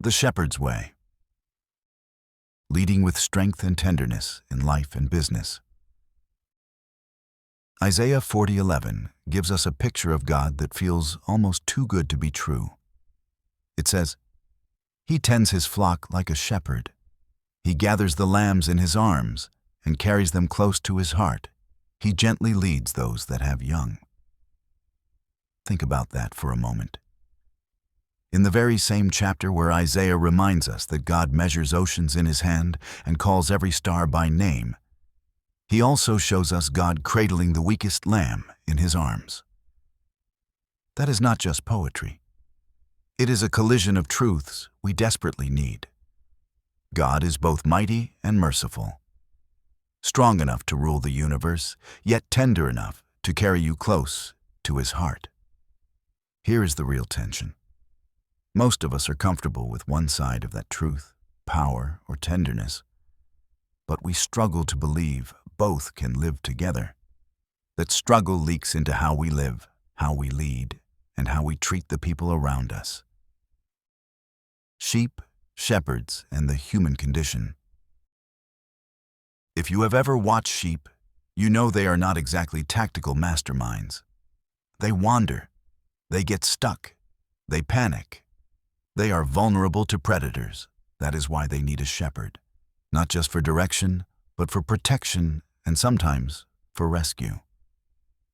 The shepherd's way. Leading with strength and tenderness in life and business. Isaiah 40:11 gives us a picture of God that feels almost too good to be true. It says, "He tends his flock like a shepherd. He gathers the lambs in his arms and carries them close to his heart. He gently leads those that have young." Think about that for a moment. In the very same chapter where Isaiah reminds us that God measures oceans in his hand and calls every star by name, he also shows us God cradling the weakest lamb in his arms. That is not just poetry. It is a collision of truths we desperately need. God is both mighty and merciful, strong enough to rule the universe, yet tender enough to carry you close to his heart. Here is the real tension. Most of us are comfortable with one side of that truth, power or tenderness, but we struggle to believe both can live together. That struggle leaks into how we live, how we lead, and how we treat the people around us. Sheep, shepherds, and the human condition. If you have ever watched sheep, you know they are not exactly tactical masterminds. They wander, they get stuck, they panic. They are vulnerable to predators. That is why they need a shepherd, not just for direction, but for protection and sometimes for rescue.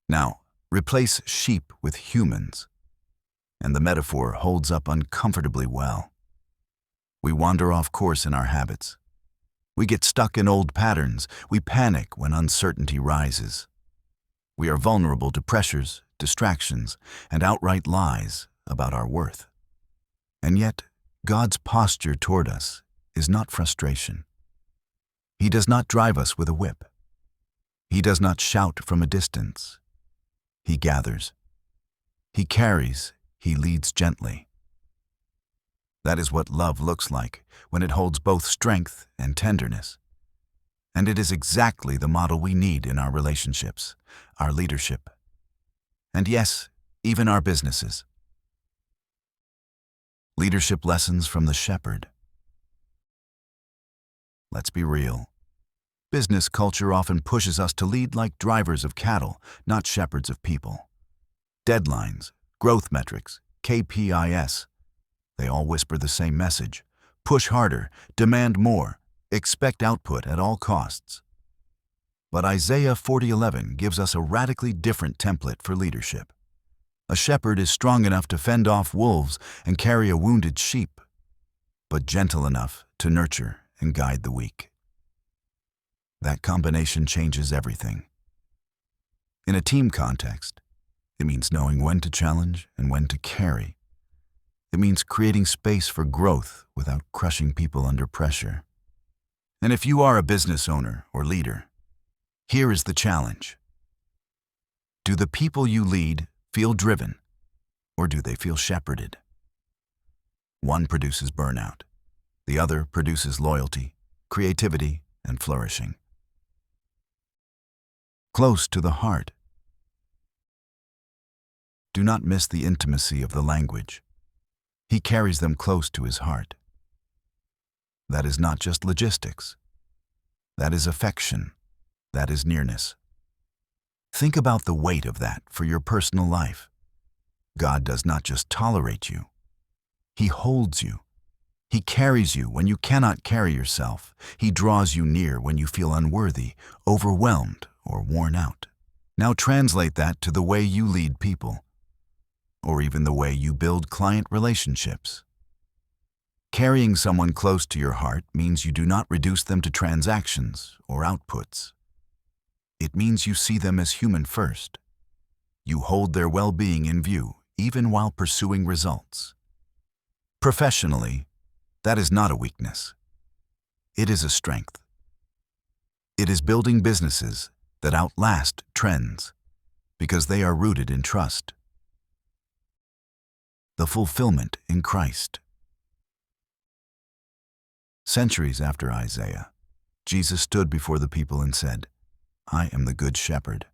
Now, replace sheep with humans, and the metaphor holds up uncomfortably well. We wander off course in our habits. We get stuck in old patterns. We panic when uncertainty rises. We are vulnerable to pressures, distractions, and outright lies about our worth. And yet, God's posture toward us is not frustration. He does not drive us with a whip. He does not shout from a distance. He gathers. He carries. He leads gently. That is what love looks like when it holds both strength and tenderness. And it is exactly the model we need in our relationships, our leadership, and yes, even our businesses. Leadership lessons from the shepherd. Let's be real. Business culture often pushes us to lead like drivers of cattle, not shepherds of people. Deadlines, growth metrics, KPIs, they all whisper the same message. Push harder, demand more, expect output at all costs. But Isaiah 40:11 gives us a radically different template for leadership. A shepherd is strong enough to fend off wolves and carry a wounded sheep, but gentle enough to nurture and guide the weak. That combination changes everything. In a team context, it means knowing when to challenge and when to carry. It means creating space for growth without crushing people under pressure. And if you are a business owner or leader, here is the challenge. Do the people you lead feel driven, or do they feel shepherded? One produces burnout. The other produces loyalty, creativity, and flourishing. Close to the heart. Do not miss the intimacy of the language. He carries them close to his heart. That is not just logistics. That is affection. That is nearness. Think about the weight of that for your personal life. God does not just tolerate you. He holds you. He carries you when you cannot carry yourself. He draws you near when you feel unworthy, overwhelmed, or worn out. Now translate that to the way you lead people, or even the way you build client relationships. Carrying someone close to your heart means you do not reduce them to transactions or outputs. It means you see them as human first. You hold their well-being in view, even while pursuing results. Professionally, that is not a weakness. It is a strength. It is building businesses that outlast trends because they are rooted in trust. The fulfillment in Christ. Centuries after Isaiah, Jesus stood before the people and said, "I am the good shepherd."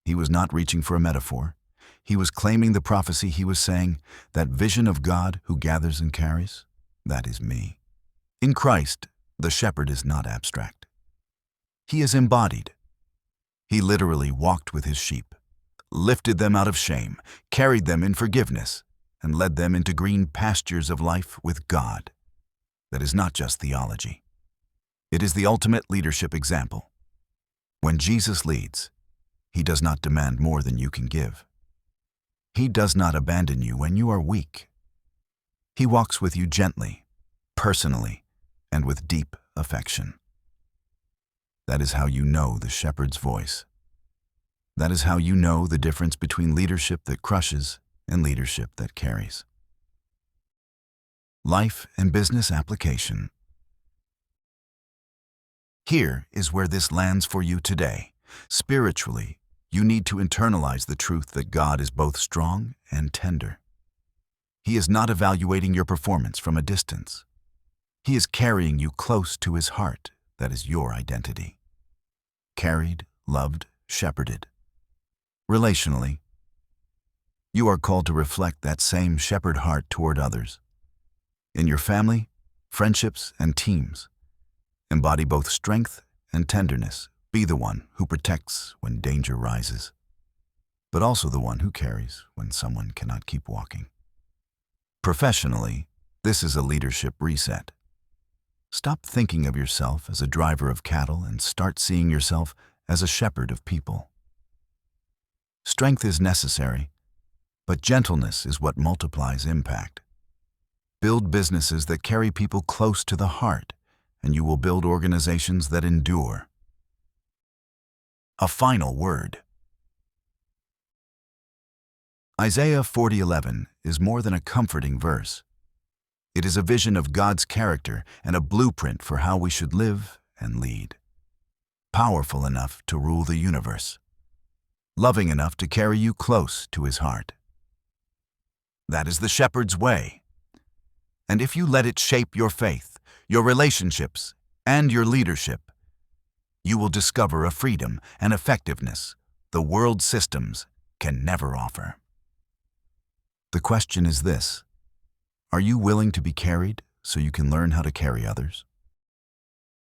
He was not reaching for a metaphor. He was claiming the prophecy. He was saying, that vision of God who gathers and carries, that is me. In Christ, the shepherd is not abstract. He is embodied. He literally walked with his sheep, lifted them out of shame, carried them in forgiveness, and led them into green pastures of life with God. That is not just theology. It is the ultimate leadership example. When Jesus leads, he does not demand more than you can give. He does not abandon you when you are weak. He walks with you gently, personally, and with deep affection. That is how you know the shepherd's voice. That is how you know the difference between leadership that crushes and leadership that carries. Life and business application. Here is where this lands for you today. Spiritually, you need to internalize the truth that God is both strong and tender. He is not evaluating your performance from a distance. He is carrying you close to his heart. That is your identity. Carried, loved, shepherded. Relationally, you are called to reflect that same shepherd heart toward others. In your family, friendships, and teams, embody both strength and tenderness. Be the one who protects when danger rises, but also the one who carries when someone cannot keep walking. Professionally, this is a leadership reset. Stop thinking of yourself as a driver of cattle and start seeing yourself as a shepherd of people. Strength is necessary, but gentleness is what multiplies impact. Build businesses that carry people close to the heart, and you will build organizations that endure. A final word. Isaiah 40:11 is more than a comforting verse. It is a vision of God's character and a blueprint for how we should live and lead. Powerful enough to rule the universe. Loving enough to carry you close to his heart. That is the shepherd's way. And if you let it shape your faith, your relationships, and your leadership, you will discover a freedom and effectiveness the world's systems can never offer. The question is this: are you willing to be carried so you can learn how to carry others?